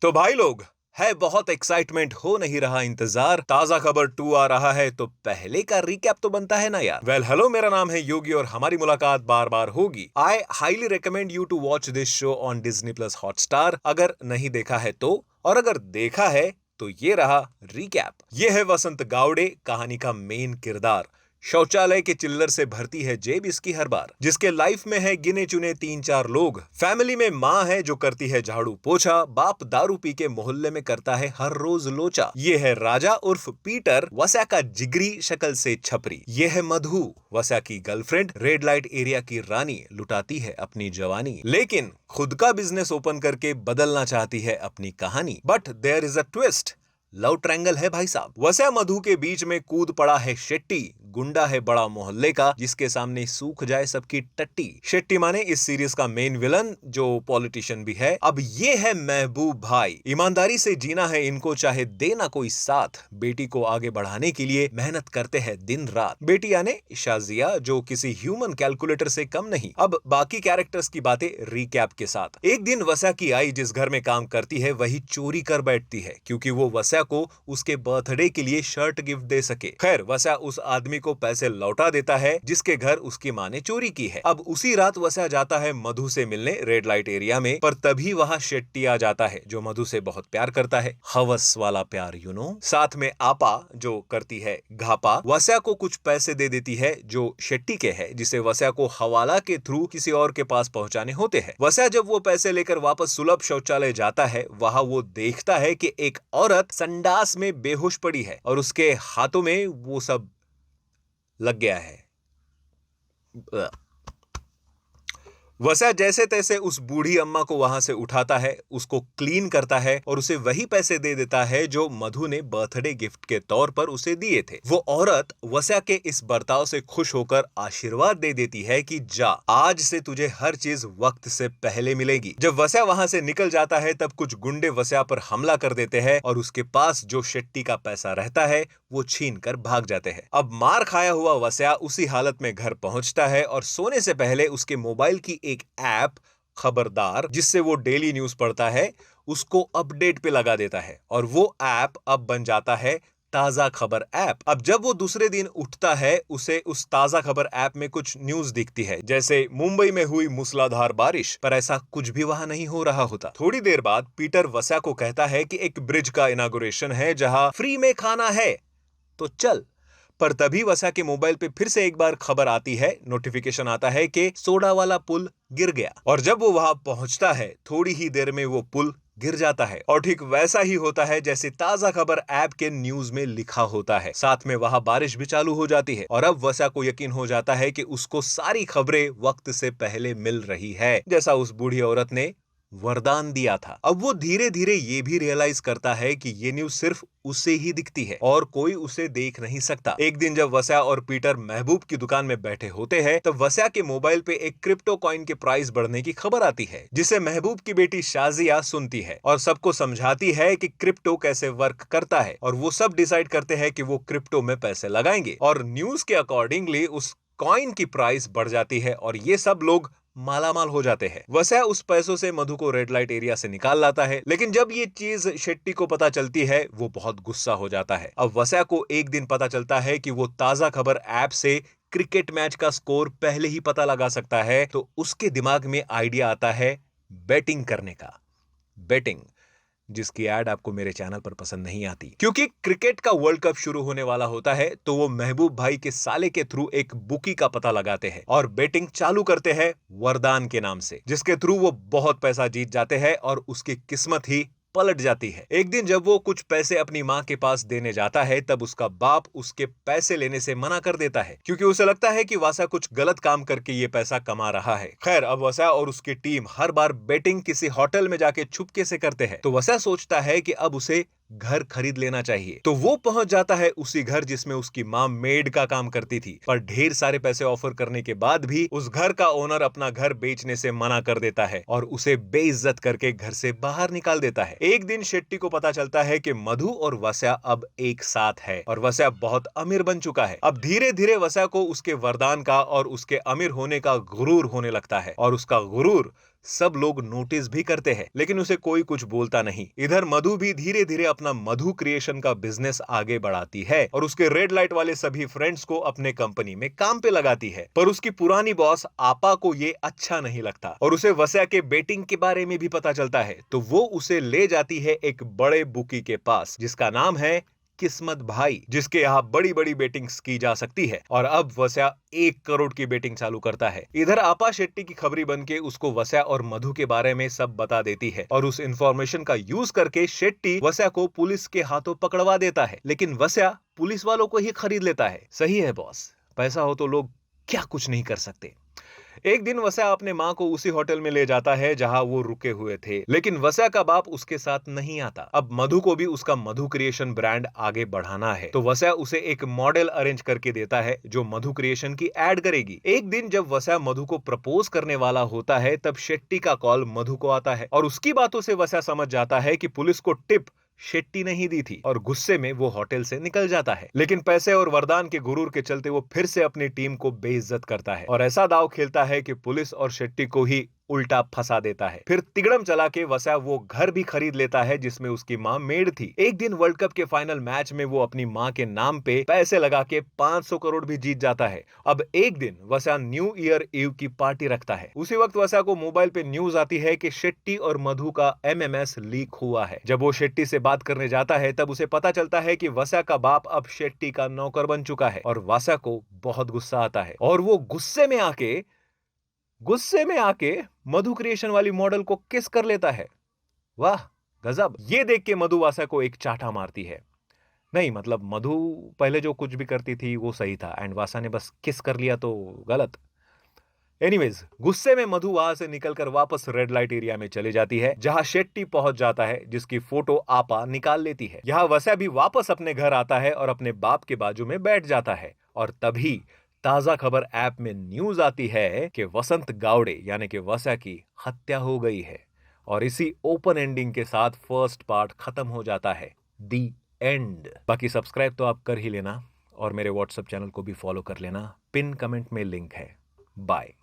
तो भाई लोग, है बहुत एक्साइटमेंट, हो नहीं रहा इंतजार। ताजा खबर 2 आ रहा है तो पहले का रिकैप तो बनता है ना यार। वेल हेलो, मेरा नाम है योगी और हमारी मुलाकात बार बार होगी। I highly recommend you to watch this show on Disney plus Hotstar, अगर नहीं देखा है तो, और अगर देखा है तो ये रहा रिकैप। ये है वसंत गावड़े, कहानी का मेन किरदार। शौचालय के चिल्लर से भरती है जेब इसकी हर बार, जिसके लाइफ में है गिने चुने 3-4 लोग। फैमिली में माँ है जो करती है झाड़ू पोछा, बाप दारू पी के मोहल्ले में करता है हर रोज लोचा। ये है राजा उर्फ पीटर, वसा का जिगरी, शक्ल से छपरी। ये है मधु, वसा की गर्लफ्रेंड, रेड लाइट एरिया की रानी, लुटाती है अपनी जवानी, लेकिन खुद का बिजनेस ओपन करके बदलना चाहती है अपनी कहानी। But there is a twist, love triangle है भाई साहब। वसा मधु के बीच में कूद पड़ा है शेट्टी, गुंडा है बड़ा मोहल्ले का, जिसके सामने सूख जाए सबकी टट्टी। शेट्टी माने इस सीरीज का मेन विलन, जो पॉलिटिशियन भी है। अब ये है महबूब भाई, ईमानदारी से जीना है इनको, चाहे देना कोई साथ। बेटी को आगे बढ़ाने के लिए मेहनत करते हैं दिन रात। बेटी यानी शाजिया, जो किसी ह्यूमन कैलकुलेटर से कम नहीं। अब बाकी कैरेक्टर्स की बातें रिकैप के साथ। एक दिन वसा की आई जिस घर में काम करती है वही चोरी कर बैठती है, क्योंकि वो वसा को उसके बर्थडे के लिए शर्ट गिफ्ट दे सके। खैर, वसा उस आदमी को पैसे लौटा देता है जिसके घर उसकी माँ ने चोरी की है। अब उसी रात वसा जाता है मधु से मिलने रेड लाइट एरिया में, पर तभी वहां शेट्टी आ जाता है जो मधु से बहुत प्यार करता है, हवस वाला प्यार यू नो। साथ में आपा जो करती है घापा, वसा को कुछ पैसे दे देती है जो शेट्टी के है, जिसे वसा को हवाला के थ्रू किसी और के पास पहुंचाने होते हैं। वसा जब वो पैसे लेकर वापस सुलभ शौचालय जाता है, वहां वो देखता है कि एक औरत संडास में बेहोश पड़ी है और उसके हाथों में वो सब लग गया है। वसा जैसे तैसे उस बूढ़ी अम्मा को वहां से उठाता है, उसको क्लीन करता है और उसे वही पैसे दे देता है जो मधु ने बर्थडे गिफ्ट के तौर पर उसे दिए थे। वो औरत वसा के इस बर्ताव से खुश होकर आशीर्वाद दे देती है कि जा, आज से तुझे हर चीज वक्त से पहले मिलेगी। जब वसा वहां से निकल जाता है तब कुछ गुंडे वसा पर हमला कर देते हैं और उसके पास जो शेट्टी का पैसा रहता है वो छीन कर भाग जाते हैं। अब मार खाया हुआ वसा उसी हालत में घर पहुंचता है और सोने से पहले उसके मोबाइल की एक ऐप खबरदार, जिससे वो डेली न्यूज पढ़ता है, उसको अपडेट पे लगा देता है और वो ऐप अब बन जाता है ताजा खबर ऐप। अब जब वो दूसरे दिन उठता है, उसे उस ताजा खबर ऐप में कुछ न्यूज दिखती है, जैसे मुंबई में हुई मूसलाधार बारिश, पर ऐसा कुछ भी वहां नहीं हो रहा होता। थोड़ी देर बाद पीटर वसा को कहता है कि एक ब्रिज का इनॉग्रेशन है जहां फ्री में खाना है, तो चल। पर तभी वसा के मोबाइल पे फिर से एक बार खबर आती है, नोटिफिकेशन आता है कि सोडा वाला पुल गिर गया। और जब वो वहां पहुंचता है, थोड़ी ही देर में वो पुल गिर जाता है और ठीक वैसा ही होता है जैसे ताजा खबर ऐप के न्यूज में लिखा होता है। साथ में वहां बारिश भी चालू हो जाती है और अब वसा को यकीन हो जाता है कि उसको सारी खबरें वक्त से पहले मिल रही है, जैसा उस बूढ़ी औरत ने वरदान दिया था। अब वो धीरे धीरे ये भी रियलाइज करता है कि ये न्यूज सिर्फ उसे ही दिखती है और कोई उसे देख नहीं सकता। एक दिन जब वसा और पीटर महबूब की दुकान में बैठे होते हैं, तब वसा के मोबाइल पे एक क्रिप्टो कॉइन के प्राइस बढ़ने की खबर आती है, जिसे महबूब की बेटी शाजिया सुनती है और सबको समझाती है कि क्रिप्टो कैसे वर्क करता है, और वो सब डिसाइड करते हैं कि वो क्रिप्टो में पैसे लगाएंगे और न्यूज के अकॉर्डिंगली उस कॉइन की प्राइस बढ़ जाती है और ये सब लोग मालामाल हो जाते हैं। वसा उस पैसों से मधु को रेड लाइट एरिया से निकाल लाता है, लेकिन जब ये चीज शेट्टी को पता चलती है, वो बहुत गुस्सा हो जाता है। अब वसा को एक दिन पता चलता है कि वो ताजा खबर ऐप से क्रिकेट मैच का स्कोर पहले ही पता लगा सकता है, तो उसके दिमाग में आइडिया आता है बैटिंग करने का। बैटिंग, जिसकी ऐड आपको मेरे चैनल पर पसंद नहीं आती, क्योंकि क्रिकेट का वर्ल्ड कप शुरू होने वाला होता है, तो वो महबूब भाई के साले के थ्रू एक बुकी का पता लगाते हैं और बेटिंग चालू करते हैं वरदान के नाम से, जिसके थ्रू वो बहुत पैसा जीत जाते हैं और उसकी किस्मत ही पलट जाती है। एक दिन जब वो कुछ पैसे अपनी माँ के पास देने जाता है, तब उसका बाप उसके पैसे लेने से मना कर देता है, क्योंकि उसे लगता है कि वसा कुछ गलत काम करके ये पैसा कमा रहा है। खैर, अब वसा और उसकी टीम हर बार बेटिंग किसी होटल में जाके छुपके से करते हैं, तो वसा सोचता है कि अब उसे घर खरीद लेना चाहिए। तो वो पहुंच जाता है उसी घर जिसमें उसकी माँ मेड का काम करती थी, पर ढेर सारे पैसे ऑफर करने के बाद भी उस घर का ओनर अपना घर बेचने से मना कर देता है और उसे बेइज्जत करके घर से बाहर निकाल देता है। एक दिन शेट्टी को पता चलता है कि मधु और वसा अब एक साथ है और वसा बहुत अमीर बन चुका है। अब धीरे धीरे वसा को उसके वरदान का और उसके अमीर होने का गुरूर होने लगता है और उसका गुरूर सब लोग नोटिस भी करते हैं, लेकिन उसे कोई कुछ बोलता नहीं। इधर मधु भी धीरे धीरे अपना मधु क्रिएशन का बिजनेस आगे बढ़ाती है और उसके रेड लाइट वाले सभी फ्रेंड्स को अपने कंपनी में काम पे लगाती है। पर उसकी पुरानी बॉस आपा को ये अच्छा नहीं लगता और उसे वस्या के बेटिंग के बारे में भी पता चलता है, तो वो उसे ले जाती है एक बड़े बुकी के पास जिसका नाम है किस्मत भाई, जिसके यहाँ बड़ी बड़ी बेटिंग्स की जा सकती है। और अब वस्या 1 करोड़ की बेटिंग चालू करता है। इधर आपा शेट्टी की खबरी बनके उसको वस्या और मधु के बारे में सब बता देती है और उस इंफॉर्मेशन का यूज करके शेट्टी वस्या को पुलिस के हाथों पकड़वा देता है, लेकिन वस्या पुलिस वालों को ही खरीद लेता है। सही है बॉस, पैसा हो तो लोग क्या कुछ नहीं कर सकते। एक दिन वस्या अपने माँ को उसी होटल में ले जाता है जहां वो रुके हुए थे, लेकिन वस्या का बाप उसके साथ नहीं आता। अब मधु को भी उसका मधु क्रिएशन ब्रांड आगे बढ़ाना है, तो वस्या उसे एक मॉडल अरेंज करके देता है जो मधु क्रिएशन की एड करेगी। एक दिन जब वस्या मधु को प्रपोज करने वाला होता है, तब शेट्टी का कॉल मधु को आता है और उसकी बातों से वस्या समझ जाता है कि पुलिस को टिप शेट्टी नहीं दी थी और गुस्से में वो होटल से निकल जाता है। लेकिन पैसे और वरदान के गुरूर के चलते वो फिर से अपनी टीम को बेइज्जत करता है और ऐसा दांव खेलता है कि पुलिस और शेट्टी को ही उल्टा फंसा देता है। फिर तिगड़म चला के वस्या वो घर भी खरीद लेता है जिसमें उसकी माँ मेड थी। एक दिन वर्ल्ड कप के फाइनल मैच में वो अपनी माँ के नाम पे पैसे लगा के 500 करोड़ भी जीत जाता है। अब एक दिन वस्या न्यू ईयर ईव की पार्टी रखता है। उसी वक्त वस्या को मोबाइल पे न्यूज आती है कि शेट्टी और मधु का MMS लीक हुआ है। जब वो शेट्टी से बात करने जाता है तब उसे पता चलता है कि वस्या का बाप अब शेट्टी का नौकर बन चुका है और वस्या को बहुत गुस्सा आता है और वो गुस्से में आके मधु क्रिएशन वाली मॉडल को किस कर लेता है। वाह गजब। ये देख के मधु वस्या को एक चाटा मारती है। नहीं मतलब मधु पहले जो कुछ भी करती थी वो सही था एंड वस्या ने बस किस कर लिया तो गलत। एनीवेज, गुस्से में मधु वहां से निकलकर वापस रेड लाइट एरिया में चली जाती है जहां शेट्टी पहुंच जाता है, जिसकी फोटो आपा निकाल लेती है। यहाँ वस्या भी वापस अपने घर आता है और अपने बाप के बाजू में बैठ जाता है और तभी ताजा खबर ऐप में न्यूज आती है कि वसंत गावड़े यानी कि वस्या की हत्या हो गई है। और इसी ओपन एंडिंग के साथ फर्स्ट पार्ट खत्म हो जाता है, दी एंड। बाकी सब्सक्राइब तो आप कर ही लेना और मेरे व्हाट्सएप चैनल को भी फॉलो कर लेना, पिन कमेंट में लिंक है। बाय।